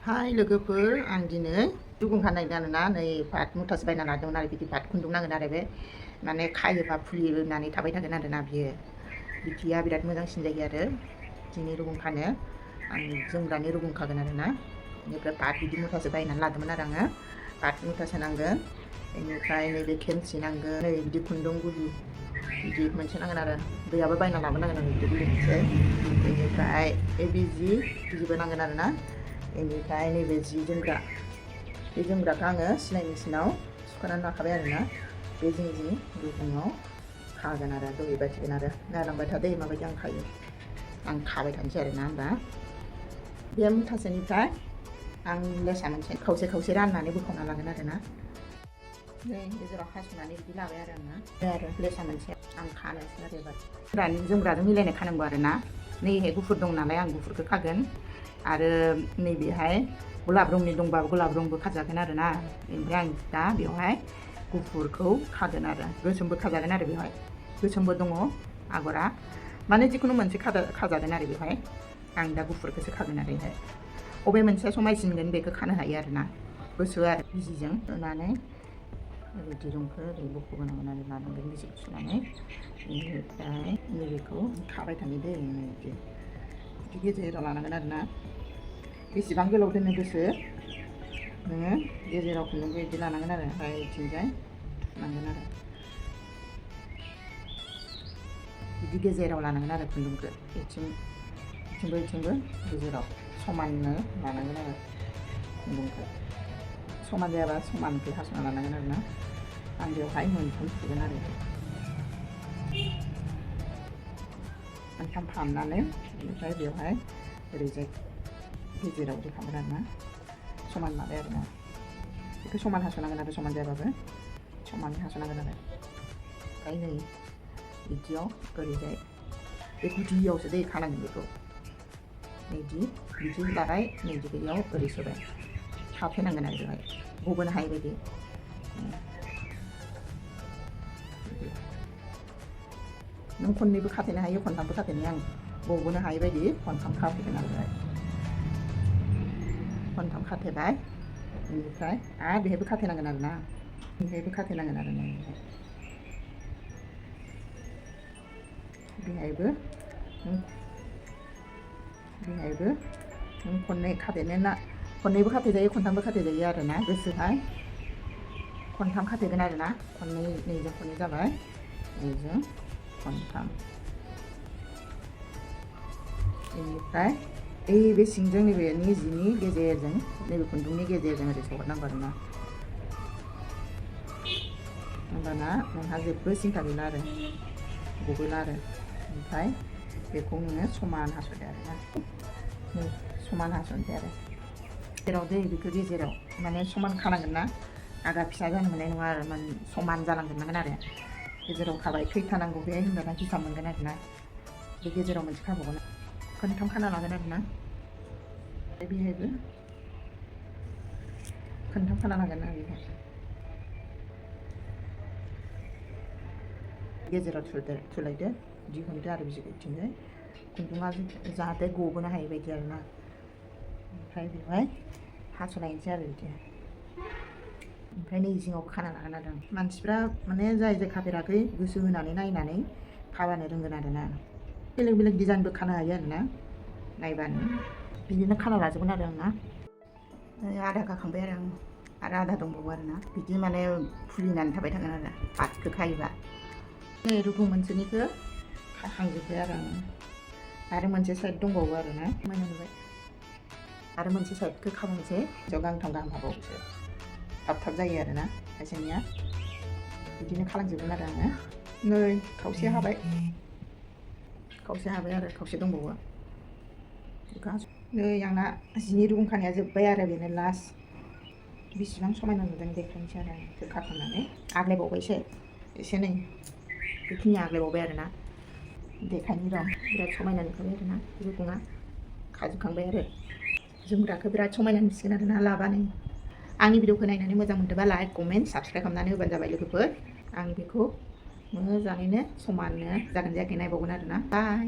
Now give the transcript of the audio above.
हाय लोगोफोर आं दिनै रुगुं खानाय आरोना नै पाट मुथासे बायना लादोंमोन आरो बिदि पाट खुन्दुं नांगोन आरो बे माने खायोबा फुलिनानै थाबाय थागोन आरोना बियो बिदिया बिराद मोजांसिन जायो आरो दिनै रुगुं खानो आं जोमग्रानि रुगुं खागोन आरोना बेनिफ्राय पाट बिदि मुथासे बायनानै लादोंमोन आरो आङो पाट मुथासे नांगोन बेनिफ्राय नैबे खेमसि नांगोन नै बिदि खुन्दुं गुदि बिदि मोनसे नांगोन आरो दैयाबो बायना लाबोनांगोन आरो बिदि गुदि मोनसे बेनिफ्राय बे बिजिबो नांगोन आरोना बेनिफ्राय नैबे जि जोमग्रा बे जोमग्राखौ आङो सिलाइ मेचिनाव सुखानानै लाखाबाय आरोना बे जिं रुगुङाव खागोन आरो दौहैबाय थागोन आरो नायलांबाय थादो माबायदि आं खायो आं खाबाय थानोसै आरोना होमबा बे मुथासेनिफ्राय आं लेसा मोनसे खावसे राननानै बोखावना लागोन आरोना नै गेजेराव हास'नानै बिदि लाबाय आरो आङो आरो लेसा मोनसे आं खानोसै आरो एबार जोमग्राजों मिलायनाय खानांगौ आरोना नैहाय गुफुर दं नालाय आं गुफुरखौ खागोन आरो नैबेहाय गलाब रंनि दंबा गलाब रंबो खाजागोन आरोना ओमफ्राय आं दा बेवहाय गुफुरखौ खागोन आरो गोसोमबो खाजागोन आरो बेवहाय गोसोमबो दङ आगरा माने जिखुनु मोनसे खाजागोन आरो बेवहाय आं दा गुफुरखौसो खागोन आरो बेहाय बबे मोनसेया समायसिनगोन बेखौ खानो हायो आरोना गोसो आरो बिजिजों होनानै ओरै दिरुंखौ ओरै बख'बोनांगोन आरो लानांगोन बिजिखौ सुनानै बेनिफ्राय नैबेखौ खाबाय थानो दै बिदि गेजेराव लानांगोन आरोना बेसेबां गोलाव दोननो गोसो नोङो गेजेराव खुन्दुंखौ बिदि लानांगोन आरो ओमफ्राय बिथिंजाय थुनांगोन आरो बिदि गेजेराव लानांगोन आरो खुन्दुंखौ बिथिंबो गेजेराव समाननो लानांगोन आरो खुन्दुंखौ समान जायाबा समानखौ हास'ना लानांगोन आरोना आं बेवहाय मोनथाम थुगोन आरो मोनथाम फाननानै बेनिफ्राय बेवहाय ओरैजाय गेजेराव देखागोन आरोना समान लाबाय आरोना बेखौ समान हास'नांगोन आरो समान जायाबाबो समान हास'नांगोन आरो ओमफ्राय नै बिदियाव ओरैजाय बे गुदियावसो दै खानांगोन बेखौ बिदि लाबाय नैदि बेयाव ओरै सोबाय थाफैनांगोन आरो बेवहाय गबोनो हायै बायदि नों खननैबो खाथेनो हायो खनथामबो खाथेनो आं गबोनो हायै बायदि खनथाम खाफैगोन आरो बेवहाय खनथाम खाथेबाय बेनिफ्राय आरो बेहायबो खाथेनांगोन आरोना बेहायबो खाथेनांगोन आरो बेहायबो नों खननै खाथेनो ना खननैबो खाथेजायो खनथामबो खाथेजायो आरोना गोसोहाय खनथाम खाथेगोन आरोना खननै नैजों खननै जाबाय नैजों खनथाम बेनिफ्राय बे सिंजों नैबे जिनि गेजेरजों नैबे खुन्दुंनि गेजेरजों ओरै सोहरनांगौ आरोना होमबाना नोंहा जेबो सिन्था गैला आरो गबोला आरो ओमफ्राय बेखौ नोङो समान हास'दो आरोना समान हास'नोसै आरो जेराव दै बेखौ गेजेराव माने समान खानांगोन ना आगा फिसा जानो मोननाय नङा आरो समान जालांजोबनांगोन आरो गेजेराव खाबाय खैथानांगौ बेहाय होनबाना हिसाब मोनगोन आरोना बे गेजेराव मोनसे खाबावगोन खनथाम खाना लागोन आरोना बेहायबो खनथाम खाना लागोन आरो बेहाय गेजेराव थुलायदो दिहुनदो आरो बिथिंजाय खुन्दुङा जाहाथे गबोनो हायै बायदि आरोना ओमफ्राय बेवहाय हास'लायनोसै आरो बिदि ओमफ्राय नै जिङावबो खाना लागोन आरो मानसिफ्रा माने जाय खाफेराखै गोसो होनानै नायनानै खाबानो रोंगोन आरोना बेलेग डिजाइनबो खानो हायो आरोना नायबानो बिदिनो खाना लाजोबगोन आरो आंना आधा खाखांबाय आरो आं आधा दंबावो आरोना बिदि माने फुलिनानै थाबाय थागोन आरो पाटखौ खायोबा नै रुगुं मोनसेनिखौ खाखांजोब्बाय आरो आरो मोनसे साइड दंबावो आरोना मोजां नुबाय आरो मोनसे साइडखौ खालामनोसै गांथाम गाहाम हाबावोसो थाब जायो आरोना खायसेनिया बिदिनो खालामजोबगोन आरो आङो नै खावसे हाबाय आरो खावसे दंबावो नै आंना जिनि रुगुं खानाया जोब्बाय आरो बेनो लास्ट बेसेबां समायना नुदों देखायनोसै आरो आं खाखांनानै आग्लायबावबायसो एसे नै बेखिनि आग्लायबावबाय आरोना देखायनि र' बिराद समायना नुखाबाय आरोना रुगुङा खाजोबखांबाय आरो जोमग्राखौ बिराद समायना नुसिगोन आरोना लाबानो आंनि भिडिअखौ नायनानै मोजां मोनदोंबा लाइक कमेन्ट साबस्क्राइब खालामनानै होबानो जाबाय लोगोफोर आं बेखौ मोजाङैनो समाननो जागोन जायाखै नायबावगोन आरोना बाय